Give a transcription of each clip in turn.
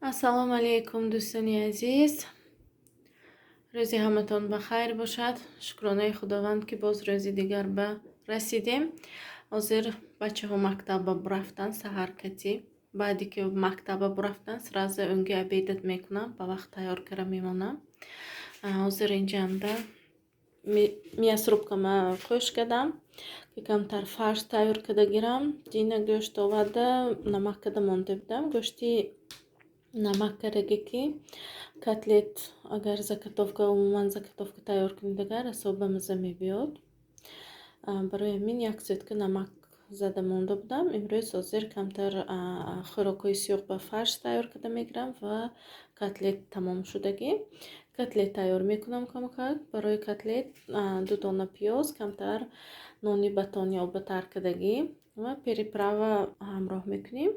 Ассалому алайкум, дӯстони азиз. Рӯзи ҳаматон ба хайр бошад. Шукронаи худованд ки боз рӯзи дигар ба расидем. Ҳозир бачаҳо мактаба бурафтан саҳаркатӣ. Баъди ки мактаба бурафтан сразу унги обедат мекунам, ба вақт тайёр кара мемонам. Ҳозир инҷанда мясорубкама хӯш кардам ки камтар фарш тайёр карда гирам. Дина гӯшт оварда намак карда монда будам. Гӯшти намак кардаги ки котлет агар заготовка умуман заготовка тайёр кунед агар асоба маза мебиёд. Барои ҳамин як сутка намак зада монда будам. Имрӯз ҳозир камтар хӯрокҳои сиёҳ ба фарш тайёр карда мегирам ва котлет тамом шудагӣ. Котлет тайёр мекунам камакак. Барои котлет 2 дона пиёз, камтар нони батон ё батар кардагӣ ва переправа ҳамроҳ мекунем.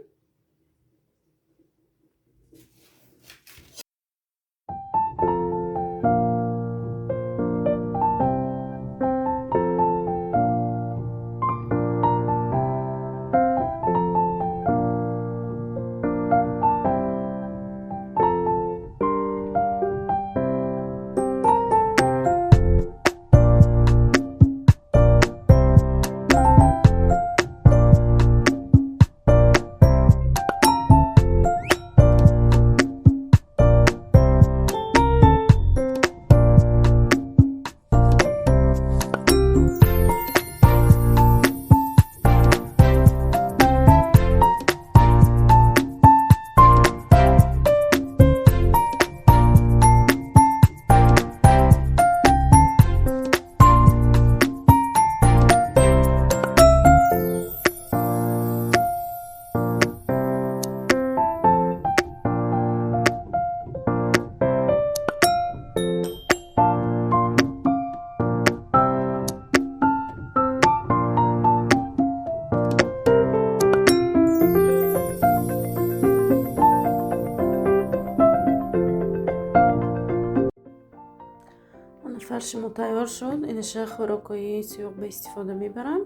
Фарши мо тайёр шуд. Инаша хӯрокҳои сиёҳ ба истифода мебарам.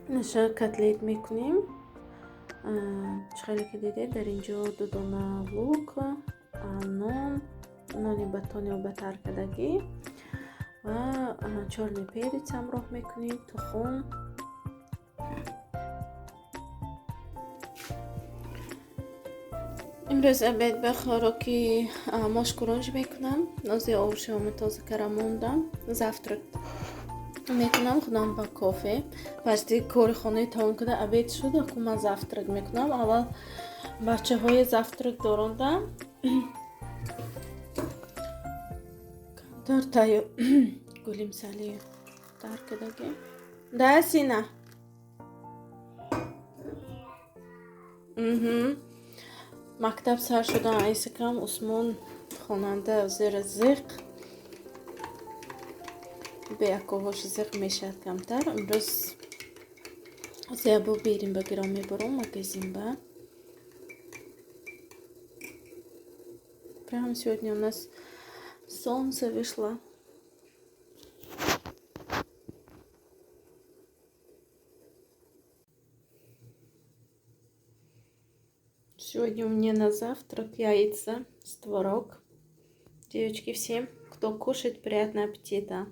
Инаша котлет мекунем. Чхеле ки дидед дар инҷо 2 дона лук, нони батон ё батар кардагӣ ва чорни перец ҳамроҳ мекунем, тухм. имрӯз обед ба хӯроки мошкурунж мекунам. нози овушиоми тоза кара мондам. Завтрак мекунам худам ба кофе. Вақти кори хонаи тамом када обед шуд, акун ман завтрак мекунам. Аввал бачаҳои завтрак дорондам. Камтар тайёр гулимсали тар кардагӣ. Да сина. мактаб сар шуда айсакам усмон хонанда зера зиқ беякоҳош зиқ мешад камтар. Имрӯз зебо берем ба гиром мебаром магазин ба. Прямо сегодня у нас солнце вышло. Сегодня у меня на завтрак яйца с творог. Девочки, всем, кто кушает, приятного аппетита.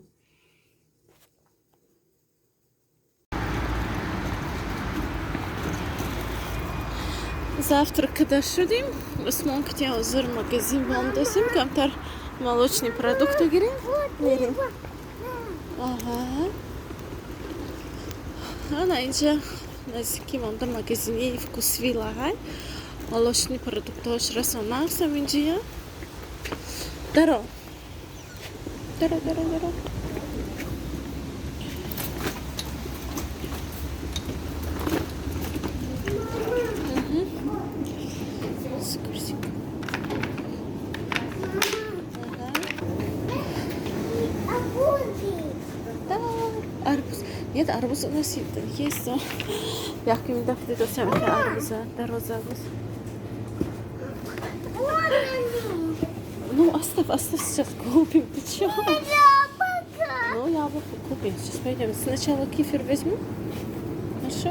Завтрак когда шудим, усмон ки ҳозир магазин бондасим, камтар молочный продукты гирем. Мерим. Ана инҷа наздики монда магазини Вкусвилла ҳай. Молочный продуктош расонахсам инҷия. Даро. Арбуз. Нет, арбуз у нас есть. Як ми дафти досам арбуза, дароза арбуз. Ну, оставь, сейчас купим. Ты чё? Ну, яблоко купим. Сейчас пойдем. Сначала кефир возьму. Хорошо?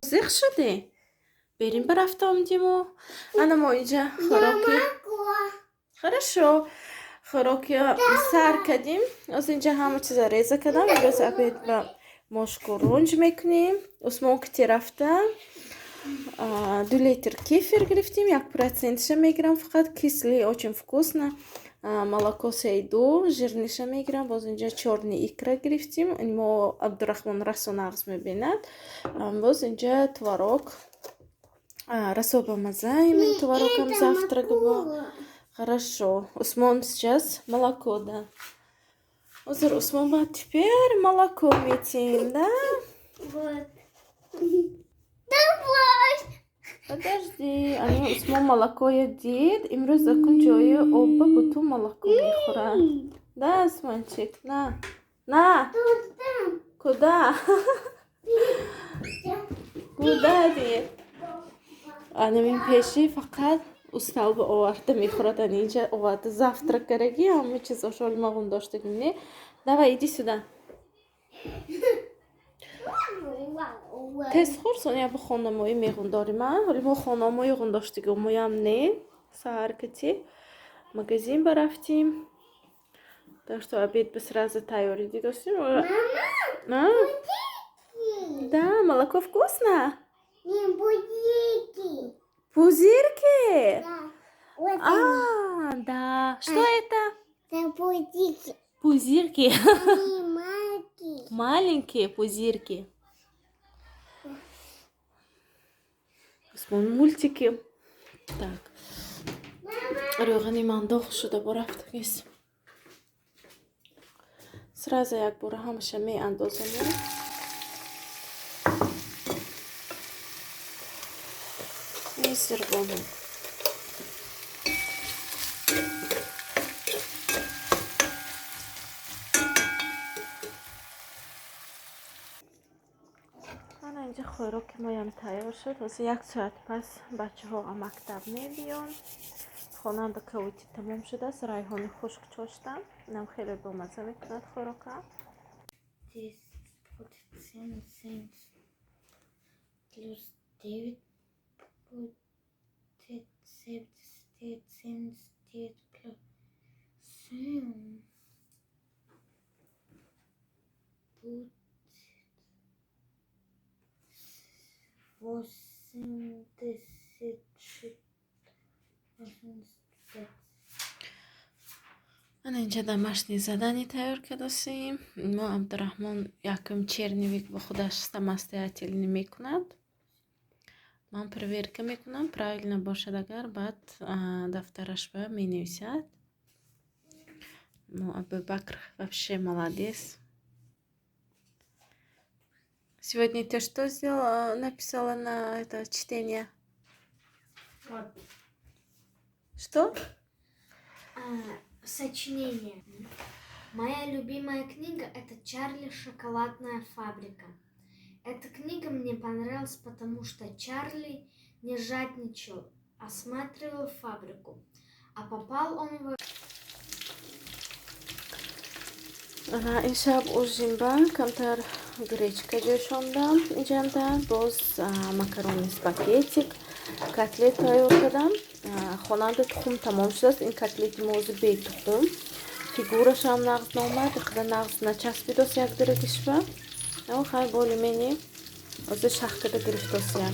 Зих шуди? Берем барафтом Диму. Ана моинҷа хӯроки. Хорошо. Хӯроки сар кардем. Аз инҷа ҳама чиза реза кардам. Имрӯз обед ба мошку рунҷ мекунем. Усмон кити рафта. 2 литр кефир гирифтем. 1% мегирам фақат. Кисли очень вкусно. Молоко сейду. Жирниша мегирам. Боз инҷа чорни икра гирифтем. Мо Абдурахмон расо нағз мебинад. Боз инҷа творог. Расоба маза. Имин творогам завтрак бо. Хорошо. Усмон сейчас молоко, да. Озер Усмон ба теперь молоко метим, да? Вот. Подожди. Ани Усмон молоко едит. Имрӯз закун ҷои оба бутун молоко мехӯрад. Да, Усмончик? На. На. Куда? Куда ди? Анамин пеши фақат усталба оварда мехӯрад. Ани инҷа оварда завтрак караги ҳама чизо шолимағун доштагим, не? Давай, иди сюда. Тез хӯр Соня бо хонамоӣ меғун дорим, а? Ҳоли мо хонамоӣ ғун доштагим, моям не. Саҳар кати магазин барафтим. Так что обед бы сразу тайёридӣ доштим. Мама! Да, молоко вкусно? Не, будики. Пузырьки? Да. Вот Да. Что это? это будики. Пузырьки. Они маленькие. Маленькие пузырьки. Усмон мультики. Так. Рёғани ман дох шуда борафтагис. Сразу як бора ҳамаша меандозам. Мисирбону. Ана инҷа хӯроки моям тайёр шуд. Ҳозир 1 соат пас бачаҳо мактаб мебиён. Хонанда кавити тамом шудааст. Райҳони хушк чоштам. Инам хеле бомаза мекунад хӯрока. Здесь будет 7 плюс 9 будет 79, 79 плюс 7 будет 86, 85. Ана инҷа домашние задание тайёр кардастем. Мо Абдурахмон якум черновик бо худаш самостоятельно мекунад. Ман проверка мекунам, правильно бошад агар, баъд дафтараш ба менависад. Мо Абубакр вообще молодец. Сегодня ты что сделала, написала на это чтение? Вот. Что? Сочинение. Моя любимая книга — это «Чарли. Шоколадная фабрика». Эта книга мне понравилась, потому что Чарли не жадничал, осматривал фабрику, а попал он в... این شب ужинба камтар гречка ҷӯшондам. инҷанда боз макарони спагетти, котлет тайёр кардам. хонанда тухм тамом шудааст. ин котлети мози бетухм. фигурашам нағз наомад. иқда нағз начаспидос як дирагишва. хай более-менее ҳозир шахкада гирифтосиям.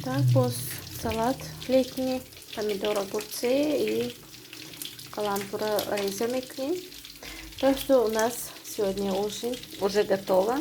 Так, боз салат летний, помидор, огурцы и каламбура реза мекунем. Так что у нас сегодня ужин уже готово.